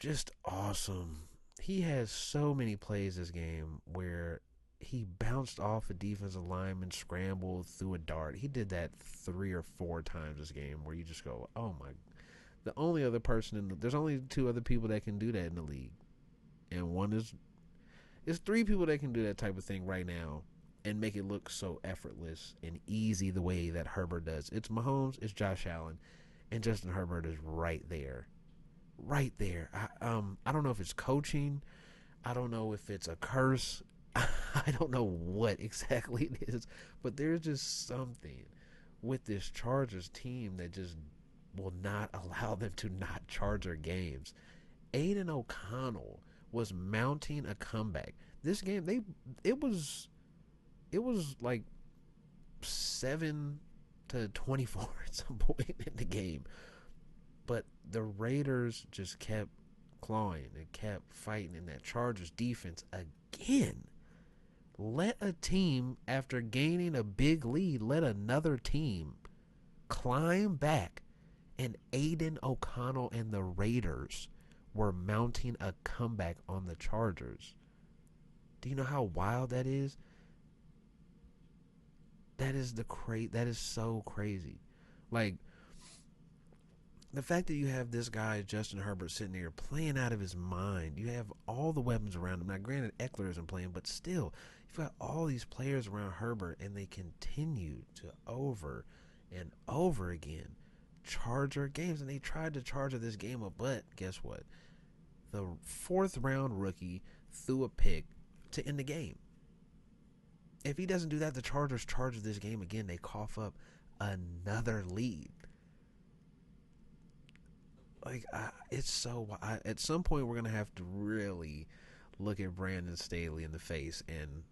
Just awesome. He has so many plays this game where he bounced off a defensive lineman, scrambled through a dart. He did that 3 or 4 times this game where you just go, oh my. The only other person there's only 2 other people that can do that in the league. And it's 3 people that can do that type of thing right now and make it look so effortless and easy the way that Herbert does. It's Mahomes, it's Josh Allen, and Justin Herbert is right there. Right there. I don't know if it's coaching. I don't know if it's a curse. I don't know what exactly it is, but there's just something with this Chargers team that just will not allow them to not Charger games. Aiden O'Connell was mounting a comeback. This game, it was like 7-24 at some point in the game. But the Raiders just kept clawing and kept fighting, and that Chargers defense again let a team, after gaining a big lead, let another team climb back, and Aiden O'Connell and the Raiders were mounting a comeback on the Chargers. Do you know how wild that is? That is so crazy. Like, the fact that you have this guy, Justin Herbert, sitting there playing out of his mind. You have all the weapons around him. Now, granted, Eckler isn't playing, but still, you've got all these players around Herbert, and they continue to over and over again Charger games. And they tried to Charger this game up, but guess what? The 4th-round rookie threw a pick to end the game. If he doesn't do that, the Chargers charge this game again. They cough up another lead. Like, it's so. At some point, we're gonna have to really look at Brandon Staley in the face, and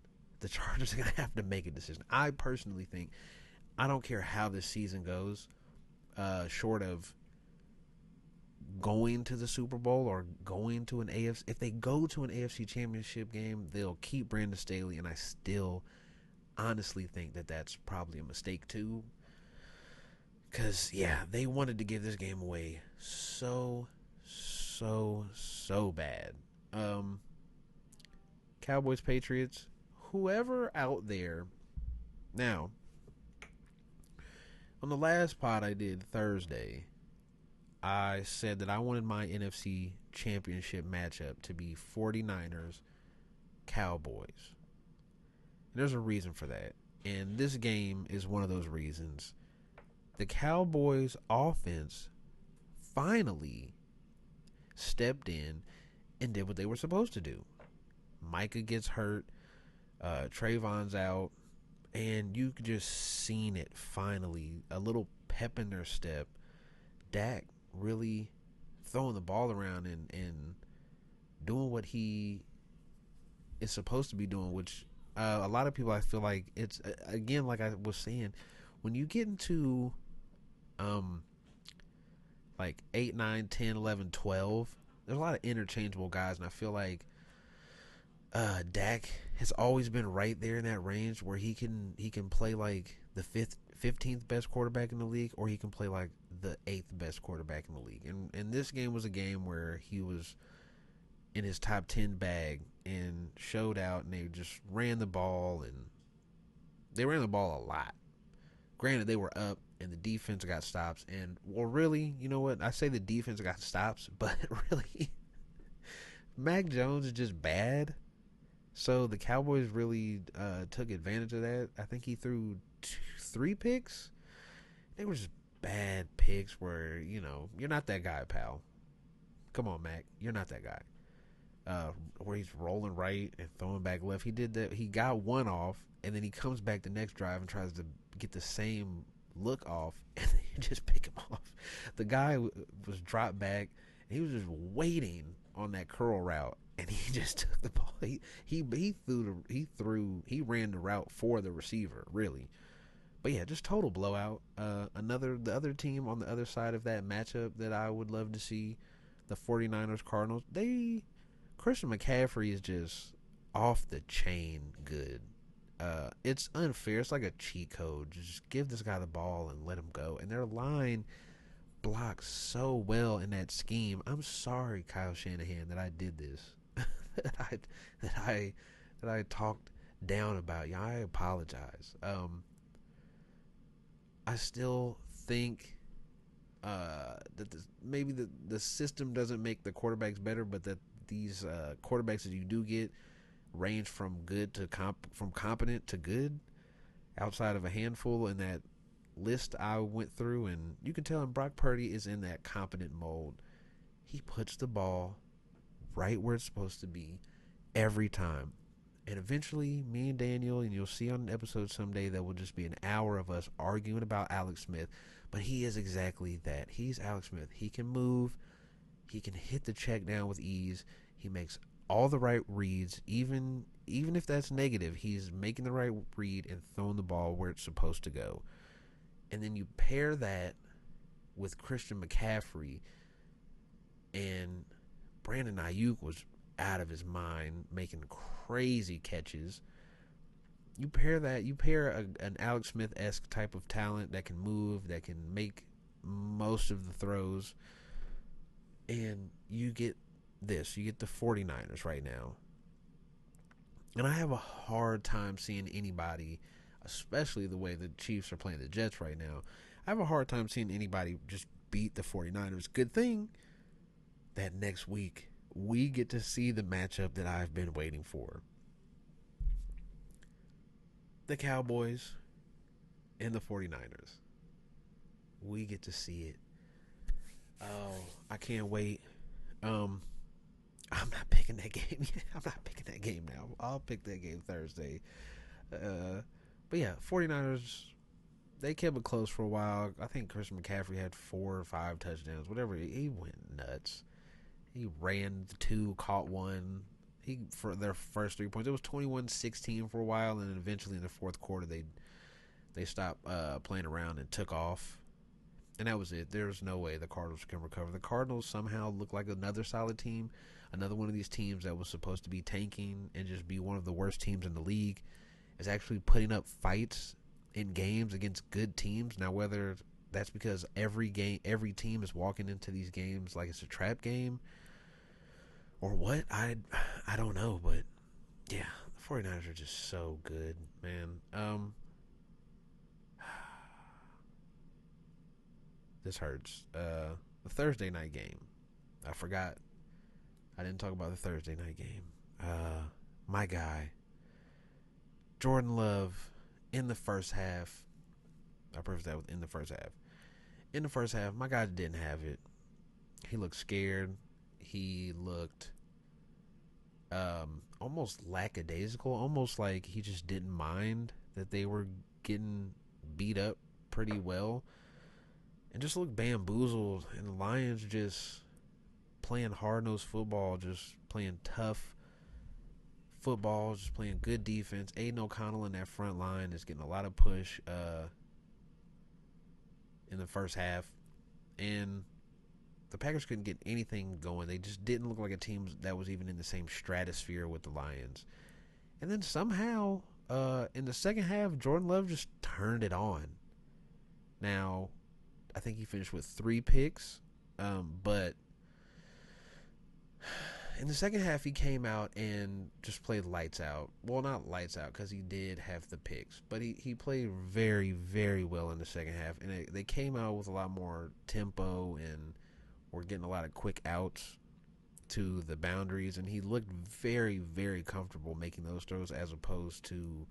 the Chargers are gonna have to make a decision. I personally think, I don't care how this season goes, short of going to the Super Bowl or going to an AFC. If they go to an AFC Championship game, they'll keep Brandon Staley, and I still honestly think that that's probably a mistake too. Because, yeah, they wanted to give this game away so bad. Cowboys, Patriots, whoever out there now, on the last pod I did Thursday, I said that I wanted my NFC championship matchup to be 49ers Cowboys. And there's a reason for that. And this game is one of those reasons. The Cowboys offense finally stepped in and did what they were supposed to do. Micah gets hurt. Trayvon's out. And you just seen it finally. A little pep in their step. Dak really throwing the ball around and doing what he is supposed to be doing, which a lot of people, I feel like it's, again, like I was saying, when you get into like 8, 9, 10, 11, 12, there's a lot of interchangeable guys, and I feel like Dak has always been right there in that range where he can play like the 15th best quarterback in the league, or he can play like the 8th best quarterback in the league. And this game was a game where he was in his top 10 bag and showed out, and they just ran the ball, and they ran the ball a lot. Granted, they were up, and the defense got stops. And, well, really, you know what? I say the defense got stops, but really, Mac Jones is just bad. So the Cowboys really took advantage of that. I think he threw 3 picks. They were just bad picks where, you know, you're not that guy, pal. Come on, Mac. You're not that guy. Where he's rolling right and throwing back left. He did that. He got one off, and then he comes back the next drive and tries to get the same look off, and then you just pick him off. The guy was dropped back, and he was just waiting on that curl route, and he just took the ball. He ran the route for the receiver, really. But yeah, just total blowout. The other team on the other side of that matchup that I would love to see, the 49ers Cardinals, Christian McCaffrey is just off the chain good. It's unfair. It's like a cheat code. Just give this guy the ball and let him go. And their line blocks so well in that scheme. I'm sorry, Kyle Shanahan, that I did this. that I talked down about you. I apologize. I still think that maybe the system doesn't make the quarterbacks better, but that these quarterbacks that you do get range from good to from competent to good, outside of a handful in that list I went through. And you can tell Brock Purdy is in that competent mold. He puts the ball right where it's supposed to be every time. And eventually, me and Daniel, and you'll see on an episode someday that will just be an hour of us arguing about Alex Smith. But he is exactly that. He's Alex Smith. He can move. He can hit the check down with ease. He makes all the right reads, even if that's negative. He's making the right read and throwing the ball where it's supposed to go. And then you pair that with Christian McCaffrey, and Brandon Ayuk was out of his mind making crazy catches. You pair an Alex Smith-esque type of talent that can move, that can make most of the throws, and you get this. You get the 49ers right now. And I have a hard time seeing anybody, especially the way the Chiefs are playing the Jets right now, I have a hard time seeing anybody just beat the 49ers. Good thing that next week we get to see the matchup that I've been waiting for. The Cowboys and the 49ers. We get to see it. Oh, I can't wait. I'm not picking that game yet. I'm not picking that game now. I'll pick that game Thursday. But yeah, 49ers, they kept it close for a while. I think Christian McCaffrey had 4 or 5 touchdowns. Whatever. He went nuts. He ran 2, caught 1. For their first 3 points, it was 21-16 for a while, and then eventually in the fourth quarter they stopped playing around and took off, and that was it. There's no way the Cardinals can recover. The Cardinals somehow look like another solid team, another one of these teams that was supposed to be tanking and just be one of the worst teams in the league, is actually putting up fights in games against good teams. Now, whether that's because every team is walking into these games like it's a trap game, or what, I don't know. But yeah, the 49ers are just so good, man. This hurts. The Thursday night game. I forgot. I didn't talk about the Thursday night game. My guy, Jordan Love, in the first half. I preface that with in the first half. In the first half, my guy didn't have it. He looked scared. He looked almost lackadaisical, almost like he just didn't mind that they were getting beat up pretty well, and just looked bamboozled. And the Lions just playing hard-nosed football, just playing tough football, just playing good defense. Aiden O'Connell in that front line is getting a lot of push in the first half, and the Packers couldn't get anything going. They just didn't look like a team that was even in the same stratosphere with the Lions. And then somehow, in the second half, Jordan Love just turned it on. Now, I think he finished with 3 picks, but in the second half, he came out and just played lights out. Well, not lights out because he did have the picks, but he played very, very well in the second half. And they came out with a lot more tempo, and were getting a lot of quick outs to the boundaries. And he looked very, very comfortable making those throws as opposed to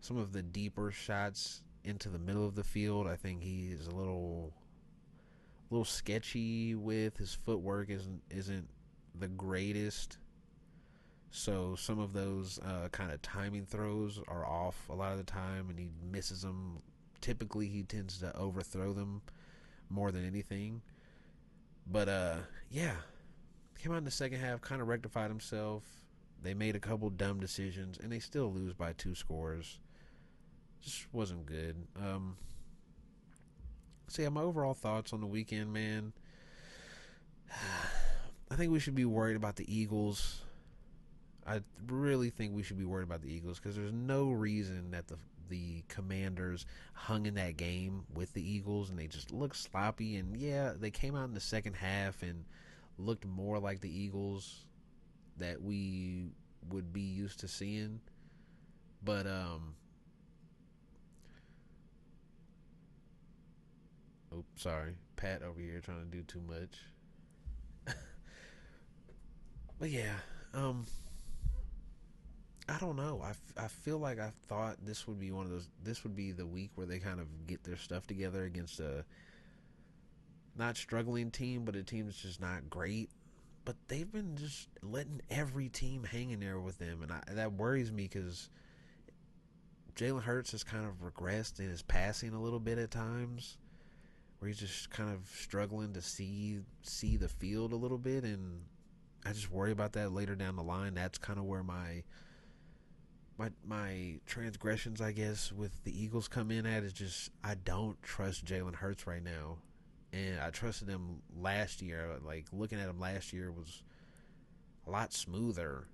some of the deeper shots into the middle of the field. I think he is a little sketchy with his footwork. Isn't the greatest, so some of those kind of timing throws are off a lot of the time, and he misses them. Typically he tends to overthrow them more than anything, but yeah, came out in the second half, kind of rectified himself. They made a couple dumb decisions, and they still lose by 2 scores. Just wasn't good. So yeah, my overall thoughts on the weekend, man. I think we should be worried about the Eagles. I really think we should be worried about the Eagles because there's no reason that the Commanders hung in that game with the Eagles, and they just looked sloppy. And yeah, they came out in the second half and looked more like the Eagles that we would be used to seeing. But oops, sorry, Pat over here trying to do too much. But yeah, I don't know. I feel like I thought this would be this would be the week where they kind of get their stuff together against a not struggling team, but a team that's just not great. But they've been just letting every team hang in there with them, and that worries me because Jalen Hurts has kind of regressed in his passing a little bit at times, where he's just kind of struggling to see the field a little bit, and I just worry about that later down the line. That's kind of where my transgressions, I guess, with the Eagles come in at. Is just I don't trust Jalen Hurts right now, and I trusted him last year. Like, looking at him last year was a lot smoother,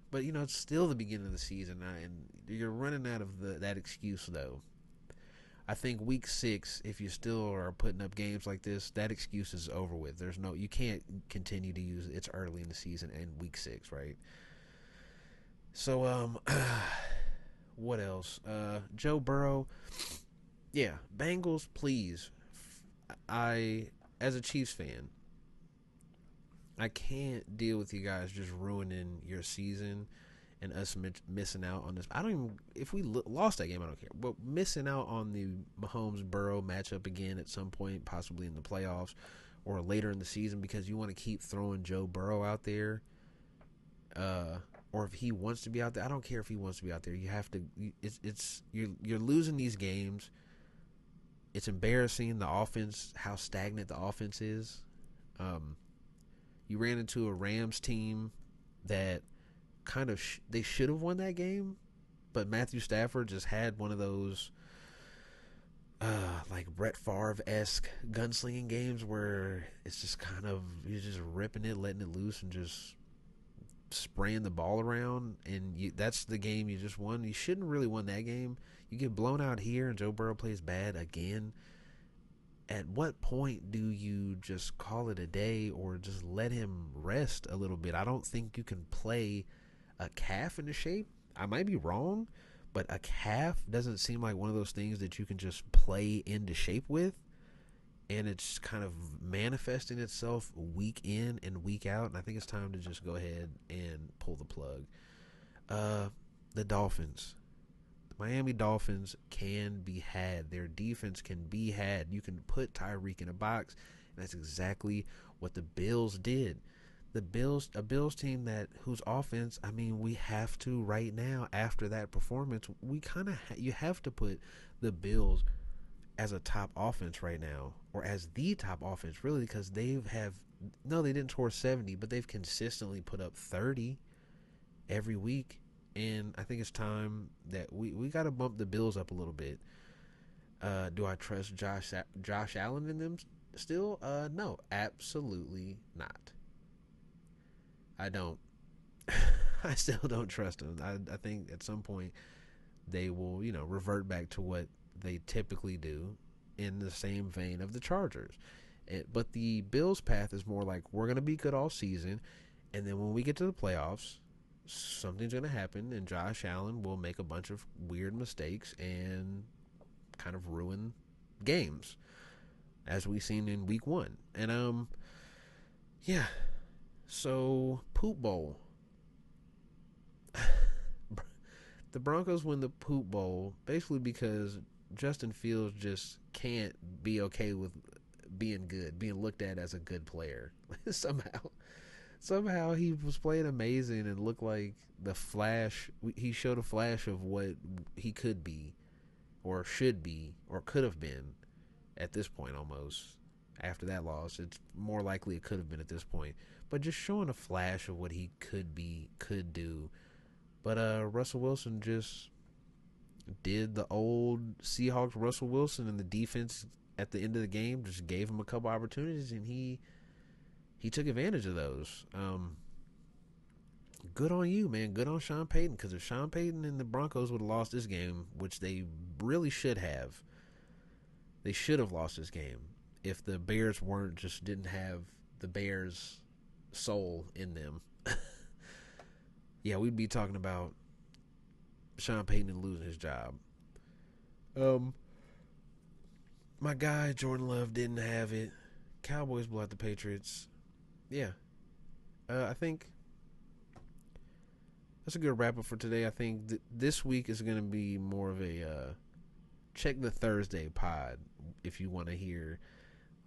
but it's still the beginning of the season, and you're running out of that excuse though. I think week 6, if you still are putting up games like this, that excuse is over with. You can't continue to use it's early in the season and week 6, right? So, what else? Joe Burrow. Yeah, Bengals, please. As a Chiefs fan, I can't deal with you guys just ruining your season and us missing out on this. I don't even, if we lost that game, I don't care. But missing out on the Mahomes-Burrow matchup again at some point, possibly in the playoffs or later in the season, because you want to keep throwing Joe Burrow out there. Or if he wants to be out there, I don't care if he wants to be out there. You have to. You're losing these games. It's embarrassing, the offense, how stagnant the offense is. You ran into a Rams team that kind of they should have won that game, but Matthew Stafford just had one of those like Brett Favre-esque gunslinging games where it's just kind of you're just ripping it, letting it loose, and just spraying the ball around, and that's the game you just won. You shouldn't really won that game. You get blown out here, and Joe Burrow plays bad again. At what point do you just call it a day or just let him rest a little bit? I don't think you can play a calf into shape. I might be wrong, but a calf doesn't seem like one of those things that you can just play into shape with. And it's kind of manifesting itself week in and week out. And I think it's time to just go ahead and pull the plug. The Dolphins. The Miami Dolphins can be had. Their defense can be had. You can put Tyreek in a box. And that's exactly what the Bills did. The Bills, a Bills team whose offense, I mean, we have to right now after that performance, we kind of you have to put the Bills as a top offense right now, or as the top offense, really, because they didn't score 70, but they've consistently put up 30 every week, and I think it's time that we got to bump the Bills up a little bit. Do I trust Josh Allen in them still? No, absolutely not. I don't. I still don't trust them. I think at some point they will, revert back to what they typically do in the same vein of the Chargers. But the Bills' path is more like, we're going to be good all season, and then when we get to the playoffs, something's going to happen, and Josh Allen will make a bunch of weird mistakes and kind of ruin games, as we've seen in week 1. And, yeah. So, Poop Bowl. The Broncos win the Poop Bowl basically because Justin Fields just can't be okay with being good, being looked at as a good player. Somehow he was playing amazing and looked like the Flash. He showed a flash of what he could be, or should be, or could have been at this point almost. After that loss, it's more likely it could have been at this point. But just showing a flash of what he could be, could do. But Russell Wilson just did the old Seahawks Russell Wilson, and the defense at the end of the game just gave him a couple opportunities, and he took advantage of those. Good on you, man. Good on Sean Payton, because if Sean Payton and the Broncos would have lost this game, which they really should have, they should have lost this game if the Bears didn't have the Bears soul in them. Yeah, we'd be talking about Sean Payton losing his job. My guy Jordan Love didn't have it. Cowboys blew out the Patriots. Yeah. I think that's a good wrap up for today. I think this week is going to be more of a check the Thursday pod if you want to hear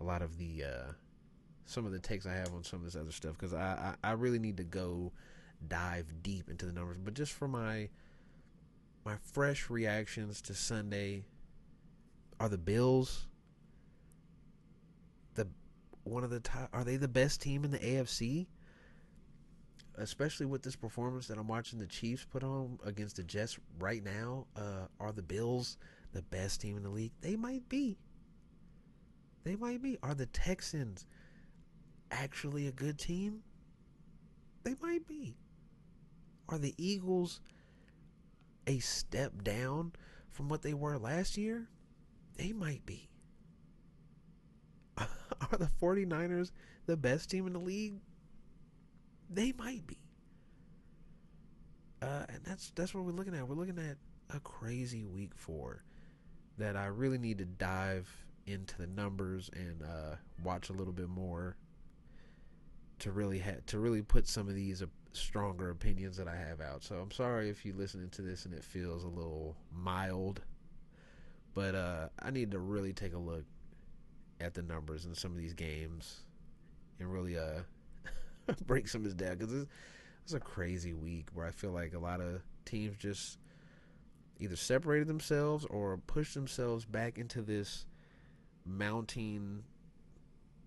a lot of the some of the takes I have on some of this other stuff, because I really need to go dive deep into the numbers. But just for my fresh reactions to Sunday, are the Bills one of the top? Are they the best team in the AFC? Especially with this performance that I'm watching the Chiefs put on against the Jets right now, are the Bills the best team in the league? They might be. They might be. Are the Texans actually a good team? They might be. Are the Eagles a step down from what they were last year? They might be. Are the 49ers the best team in the league? They might be. And that's what we're looking at. We're looking at a crazy week 4 that I really need to dive into the numbers and watch a little bit more to really put some of these stronger opinions that I have out. So I'm sorry if you're listening to this and it feels a little mild, but I need to really take a look at the numbers in some of these games and really break some of this down, because it's a crazy week where I feel like a lot of teams just either separated themselves or pushed themselves back into this mounting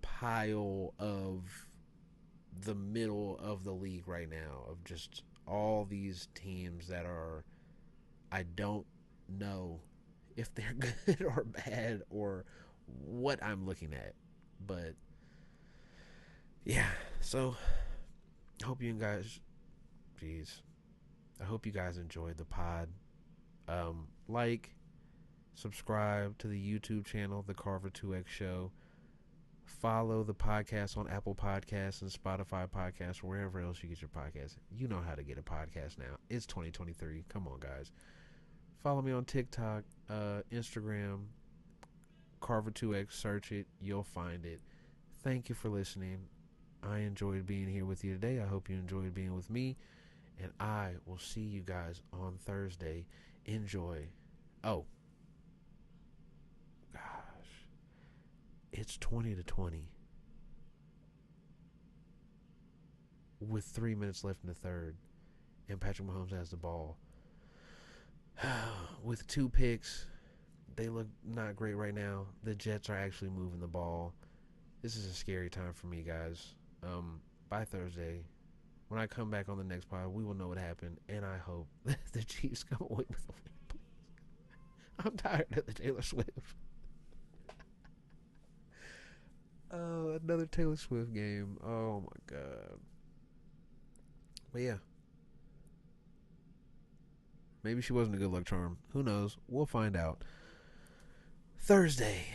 pile of the middle of the league right now, of just all these teams that are, I don't know if they're good or bad or what I'm looking at. But yeah, so I hope you guys enjoyed the pod. Like, subscribe to the YouTube channel, The Carver 2X Show. Follow the podcast on Apple Podcasts and Spotify Podcasts, wherever else you get your podcasts. You know how to get a podcast now. It's 2023. Come on, guys. Follow me on TikTok, Instagram, Carver2X. Search it. You'll find it. Thank you for listening. I enjoyed being here with you today. I hope you enjoyed being with me. And I will see you guys on Thursday. Enjoy. Oh. Gosh. It's 20-20. With 3 minutes left in the third. And Patrick Mahomes has the ball. With 2 picks. They look not great right now. The Jets are actually moving the ball. This is a scary time for me, guys. By Thursday, when I come back on the next pod, we will know what happened, and I hope that the Chiefs come away with a win. I'm tired of the Taylor Swift. Another Taylor Swift game. Oh my God. But yeah, maybe she wasn't a good luck charm. Who knows? We'll find out Thursday.